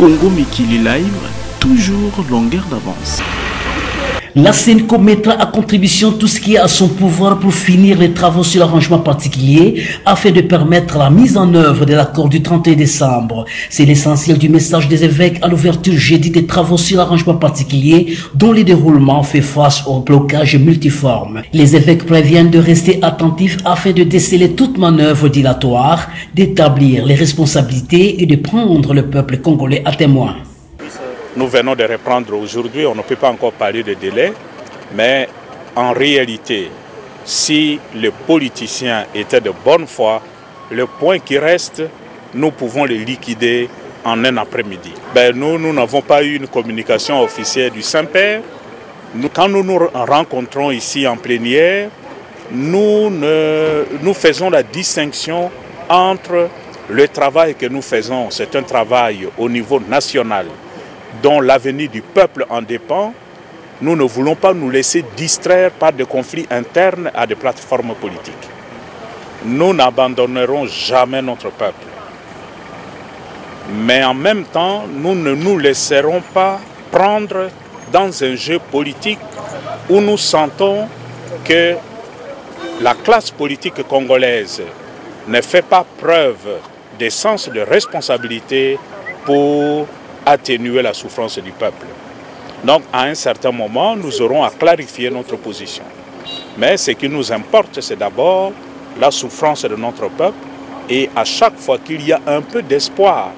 Congo Mikili Live, toujours longueur d'avance. La Senco mettra à contribution tout ce qui est à son pouvoir pour finir les travaux sur l'arrangement particulier afin de permettre la mise en œuvre de l'accord du 31 décembre. C'est l'essentiel du message des évêques à l'ouverture jeudi des travaux sur l'arrangement particulier dont le déroulement fait face au blocage multiforme. Les évêques préviennent de rester attentifs afin de déceler toute manœuvre dilatoire, d'établir les responsabilités et de prendre le peuple congolais à témoin. Nous venons de reprendre aujourd'hui, on ne peut pas encore parler de délai, mais en réalité, si les politiciens étaient de bonne foi, le point qui reste, nous pouvons le liquider en un après-midi. Nous n'avons pas eu une communication officielle du Saint-Père. Quand nous nous rencontrons ici en plénière, nous faisons la distinction entre le travail que nous faisons, c'est un travail au niveau national, dont l'avenir du peuple en dépend. Nous ne voulons pas nous laisser distraire par des conflits internes à des plateformes politiques. Nous n'abandonnerons jamais notre peuple. Mais en même temps, nous ne nous laisserons pas prendre dans un jeu politique où nous sentons que la classe politique congolaise ne fait pas preuve de sens de responsabilité pour atténuer la souffrance du peuple. Donc à un certain moment, nous aurons à clarifier notre position. Mais ce qui nous importe, c'est d'abord la souffrance de notre peuple, et à chaque fois qu'il y a un peu d'espoir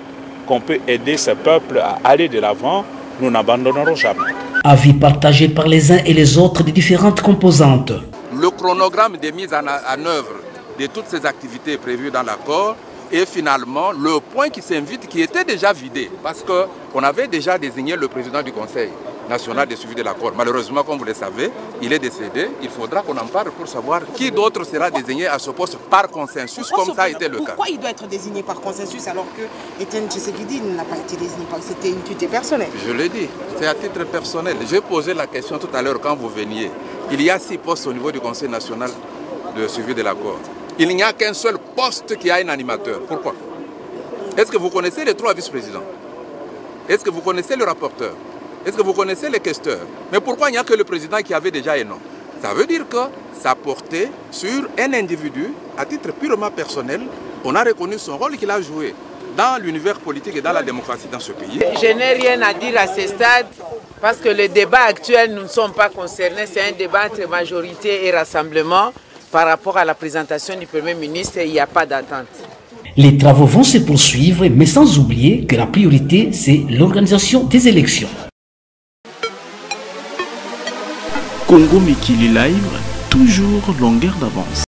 qu'on peut aider ce peuple à aller de l'avant, nous n'abandonnerons jamais. Avis partagé par les uns et les autres des différentes composantes. Le chronogramme de mise en œuvre de toutes ces activités prévues dans l'accord, et finalement, le point qui s'invite, qui était déjà vidé, parce qu'on avait déjà désigné le président du Conseil national de suivi de l'accord. Malheureusement, comme vous le savez, il est décédé. Il faudra qu'on en parle pour savoir qui d'autre sera désigné à ce poste par consensus, comme ça a été le cas. Pourquoi il doit être désigné par consensus alors que Etienne Tshisekedi n'a pas été désigné par... C'était une tuité personnelle. Je l'ai dit, c'est à titre personnel. J'ai posé la question tout à l'heure quand vous veniez. Il y a 6 postes au niveau du Conseil national de suivi de l'accord. Il n'y a qu'un seul poste qui a un animateur. Pourquoi? Est-ce que vous connaissez les 3 vice-présidents? Est-ce que vous connaissez le rapporteur? Est-ce que vous connaissez les questeurs? Mais pourquoi il n'y a que le président qui avait déjà un nom? Ça veut dire que ça portait sur un individu, à titre purement personnel. On a reconnu son rôle qu'il a joué dans l'univers politique et dans la démocratie dans ce pays. Je n'ai rien à dire à ce stade parce que le débat actuel, nous ne sommes pas concernés. C'est un débat entre majorité et rassemblement. Par rapport à la présentation du Premier ministre, il n'y a pas d'attente. Les travaux vont se poursuivre, mais sans oublier que la priorité, c'est l'organisation des élections. Congo Mikili Live, toujours longueur d'avance.